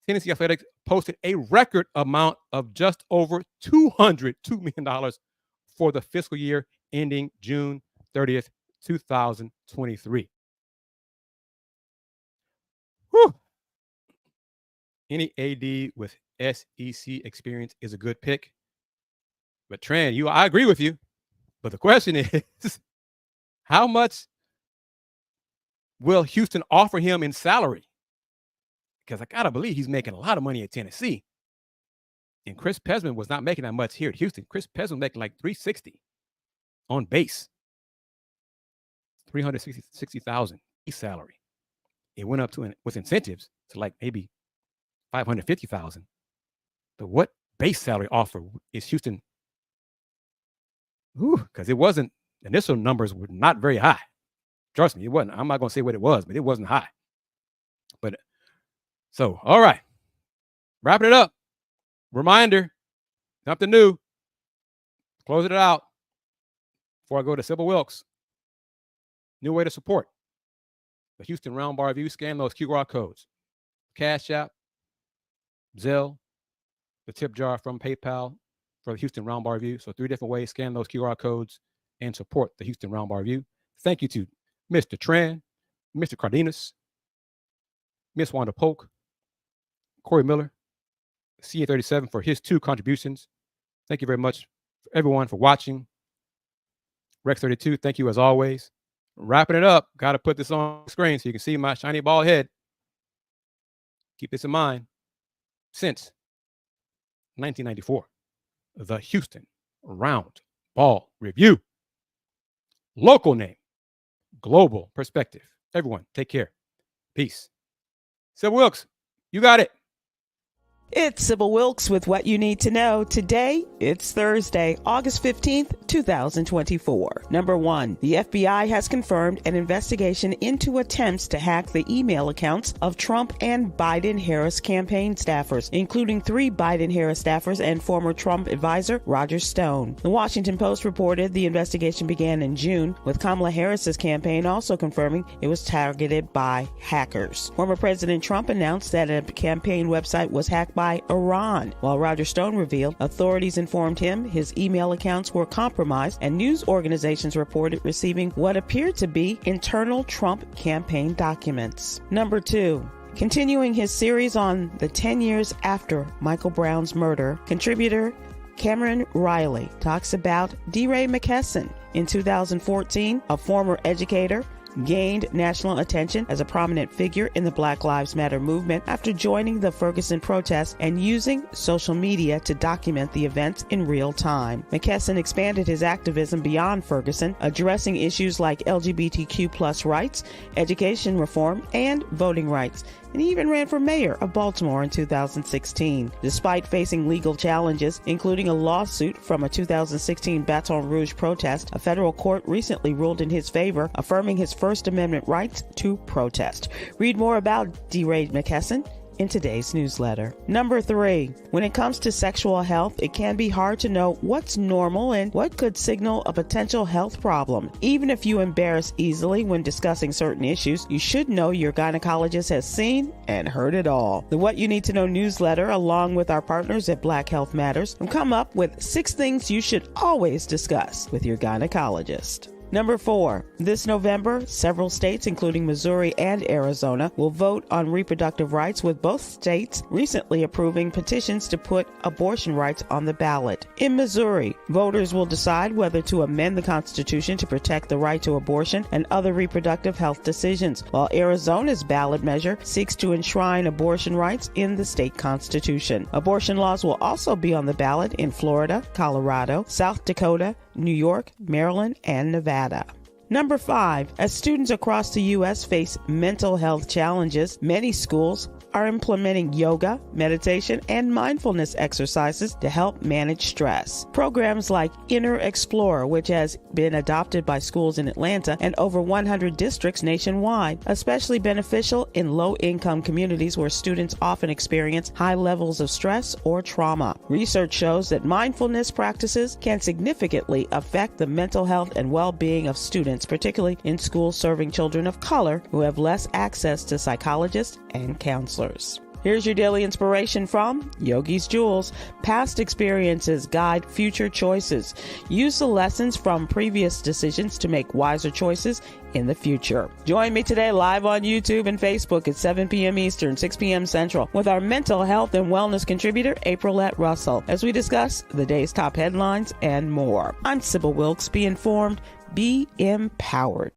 Speaker 1: Tennessee Athletics posted a record amount of just over $202 million for the fiscal year ending June 30th, 2023. Whew. Any AD with SEC experience is a good pick. But Tran, I agree with you. But the question is, how much will Houston offer him in salary? Because I got to believe he's making a lot of money at Tennessee. And Chris Pesman was not making that much here at Houston. Chris Pesman was making like $360 on base. $360,000 salary. It went up to, with incentives, to like maybe $550,000. But what base salary offer is Houston? Because it wasn't, initial numbers were not very high. Trust me, it wasn't. I'm not going to say what it was, but it wasn't high. But so, all right. Wrapping it up. Reminder, something new. Closing it out before I go to Sybil Wilkes. New way to support the Houston Roundball Review. Scan those QR codes. Cash App, Zelle, the tip jar from PayPal for the Houston Roundball Review. So 3 different ways. Scan those QR codes and support the Houston Roundball Review. Thank you to Mr. Tran, Mr. Cardenas, Miss Wanda Polk, Corey Miller, CA37 for his 2 contributions. Thank you very much, everyone, for watching. Rex32, thank you as always. Wrapping it up, got to put this on the screen so you can see my shiny bald head. Keep this in mind. Since 1994, the Houston Roundball Review. Local name, global perspective. Everyone, take care. Peace. Sybil Wilkes, you got it.
Speaker 3: It's Sybil Wilkes with what you need to know. Today, it's Thursday, August 15th, 2024. Number 1, the FBI has confirmed an investigation into attempts to hack the email accounts of Trump and Biden-Harris campaign staffers, including 3 Biden-Harris staffers and former Trump advisor Roger Stone. The Washington Post reported the investigation began in June, with Kamala Harris's campaign also confirming it was targeted by hackers. Former President Trump announced that a campaign website was hacked by Iran, while Roger Stone revealed authorities informed him his email accounts were compromised, and news organizations reported receiving what appeared to be internal Trump campaign documents. Number 2. Continuing his series on the 10 years after Michael Brown's murder, contributor Cameron Riley talks about DeRay McKesson. In 2014, a former educator gained national attention as a prominent figure in the Black Lives Matter movement after joining the Ferguson protests and using social media to document the events in real time. McKesson expanded his activism beyond Ferguson, addressing issues like LGBTQ+ rights, education reform, and voting rights, and he even ran for mayor of Baltimore in 2016. Despite facing legal challenges, including a lawsuit from a 2016 Baton Rouge protest, a federal court recently ruled in his favor, affirming his First Amendment rights to protest. Read more about DeRay McKesson in today's newsletter. Number 3, when it comes to sexual health, it can be hard to know what's normal and what could signal a potential health problem. Even if you embarrass easily when discussing certain issues, you should know your gynecologist has seen and heard it all. The What You Need to Know newsletter, along with our partners at Black Health Matters, will come up with 6 things you should always discuss with your gynecologist. Number 4, this November, several states, including Missouri and Arizona, will vote on reproductive rights, with both states recently approving petitions to put abortion rights on the ballot. In Missouri, voters will decide whether to amend the Constitution to protect the right to abortion and other reproductive health decisions, while Arizona's ballot measure seeks to enshrine abortion rights in the state constitution. Abortion laws will also be on the ballot in Florida, Colorado, South Dakota, New York, Maryland, and Nevada. Number 5, as students across the U.S. face mental health challenges, many schools are implementing yoga, meditation, and mindfulness exercises to help manage stress. Programs like Inner Explorer, which has been adopted by schools in Atlanta and over 100 districts nationwide, especially beneficial in low-income communities where students often experience high levels of stress or trauma. Research shows that mindfulness practices can significantly affect the mental health and well-being of students, particularly in schools serving children of color who have less access to psychologists and counselors. Here's your daily inspiration from Yogi's Jewels. Past experiences guide future choices. Use the lessons from previous decisions to make wiser choices in the future. Join me today live on YouTube and Facebook at 7 p.m. Eastern, 6 p.m. Central with our mental health and wellness contributor, Aprilette Russell, as we discuss the day's top headlines and more. I'm Sybil Wilkes. Be informed, be empowered.